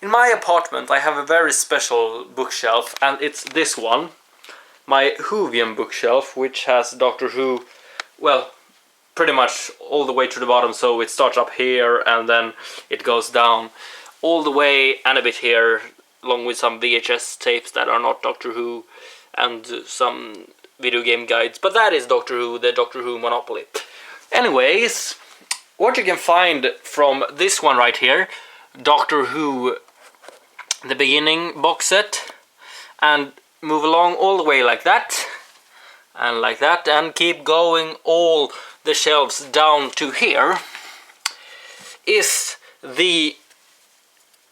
In my apartment I have a very special bookshelf, and it's this one. My Whovian bookshelf, which has Doctor Who, well, pretty much all the way to the bottom, so it starts up here and then it goes down all the way and a bit here, along with some VHS tapes that are not Doctor Who and some video game guides, but that is Doctor Who, the Doctor Who monopoly. Anyways, what you can find from this one right here, Doctor Who the beginning box set, and move along all the way like that, and keep going all the shelves down to here, is the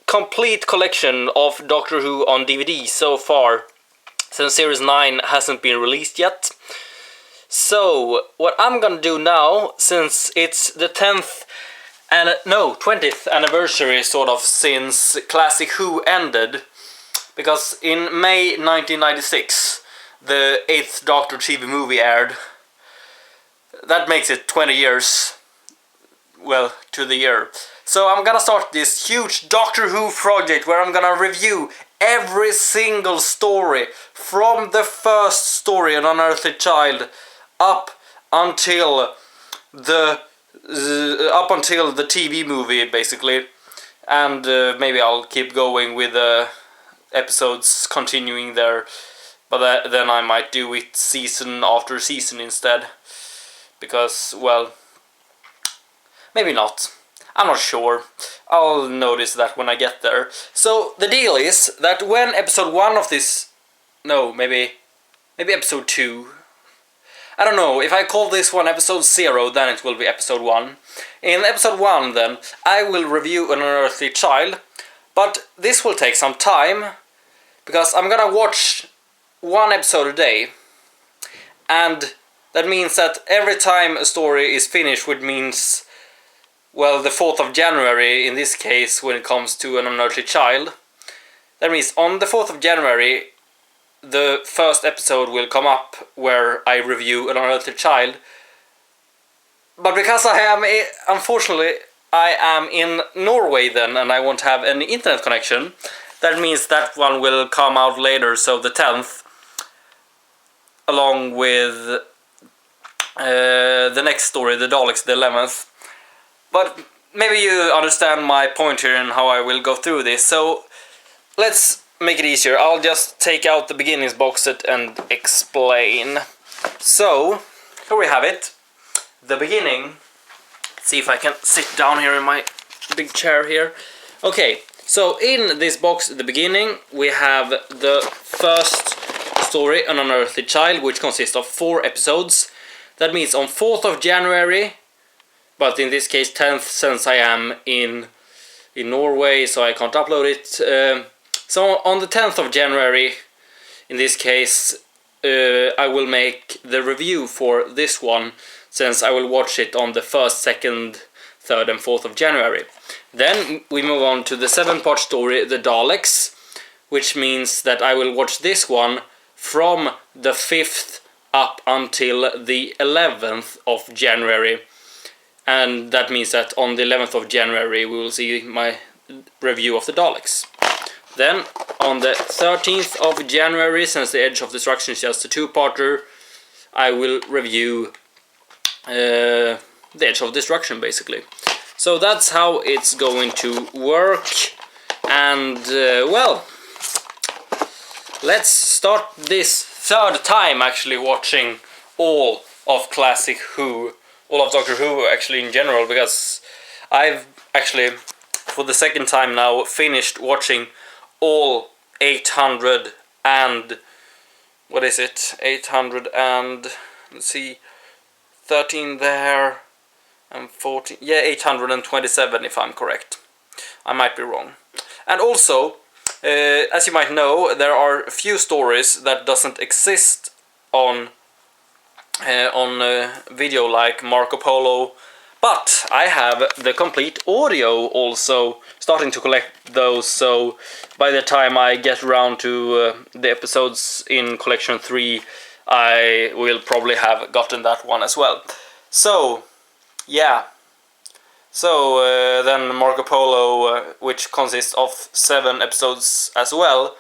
complete collection of Doctor Who on DVD so far, since Series 9 hasn't been released yet. So, what I'm gonna do now, since it's the 20th anniversary sort of since Classic Who ended, because in May 1996 the 8th Doctor TV movie aired. That makes it 20 years, well, to the year. So I'm gonna start this huge Doctor Who project where I'm gonna review every single story from the first story, An Unearthly Child, up until the TV movie, basically. And maybe I'll keep going with the episodes continuing there, but then I might do it season after season instead, because, well, maybe not. I'm not sure. I'll notice that when I get there. So the deal is that when episode 1 of this, no, maybe episode 2, I don't know, if I call this one episode 0, then it will be episode 1. In episode 1 then, I will review An Unearthly Child, but this will take some time, because I'm gonna watch one episode a day, and that means that every time a story is finished, which means, well, the 4th of January in this case when it comes to An Unearthly Child, that means on the 4th of January the first episode will come up where I review An Unearthly Child. But because unfortunately I am in Norway then, and I won't have any internet connection, that means that one will come out later, so the 10th, along with the next story, the Daleks, the 11th. But maybe you understand my point here and how I will go through this, so let's make it easier. I'll just take out the beginnings box set and explain. So, here we have it. The beginning. Let's see if I can sit down here in my big chair here. Okay, so in this box, the beginning, we have the first story, An Unearthly Child, which consists of 4 episodes. That means on 4th of January, but in this case 10th, since I am in Norway, so I can't upload it. So on the 10th of January, in this case, I will make the review for this one, since I will watch it on the 1st, 2nd, 3rd and 4th of January. Then we move on to the 7-part story, The Daleks, which means that I will watch this one from the 5th up until the 11th of January. And that means that on the 11th of January we will see my review of The Daleks. Then on the 13th of January, since The Edge of Destruction is just a 2-parter, I will review The Edge of Destruction, basically. So that's how it's going to work. And, well, let's start this 3rd time actually watching all of Classic Who. All of Doctor Who, actually, in general, because I've actually, for the 2nd time now, finished watching all 800 and, what is it, 800 and, let's see, 13 there, and 14, yeah, 827 if I'm correct. I might be wrong. And also, as you might know, there are a few stories that doesn't exist on video, like Marco Polo, but I have the complete audio also, starting to collect those, so by the time I get around to the episodes in collection 3, I will probably have gotten that one as well. So, yeah, So then Marco Polo, which consists of 7 episodes as well,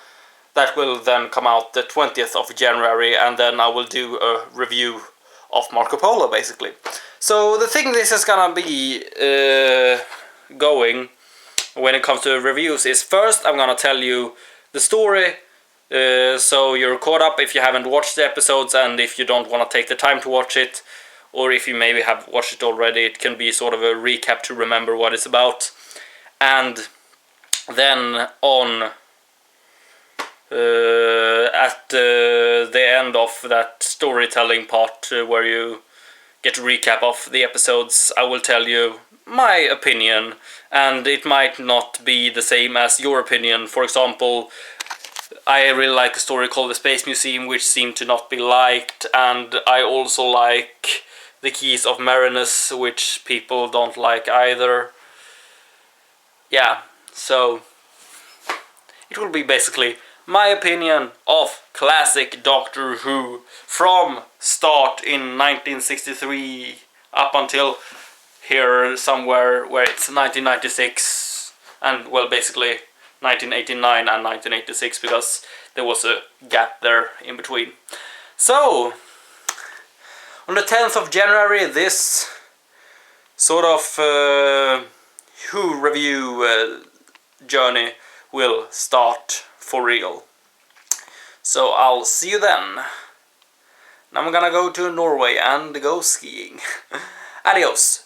that will then come out the 20th of January, and then I will do a review of Marco Polo, basically. So the thing this is gonna be going when it comes to reviews is, first I'm gonna tell you the story, so you're caught up if you haven't watched the episodes, and if you don't want to take the time to watch it, or if you maybe have watched it already, it can be sort of a recap to remember what it's about. And then on at the end of that storytelling part, where you get a recap of the episodes, I will tell you my opinion, and it might not be the same as your opinion. For example, I really like a story called The Space Museum, which seemed to not be liked, and I also like The Keys of Marinus, which people don't like either. Yeah, so it will be basically my opinion of classic Doctor Who from start in 1963 up until here somewhere where it's 1996, and well, basically 1989 and 1986, because there was a gap there in between. So on the 10th of January, this sort of Who review journey will start for real. So I'll see you then. Now I'm gonna go to Norway and go skiing. Adios.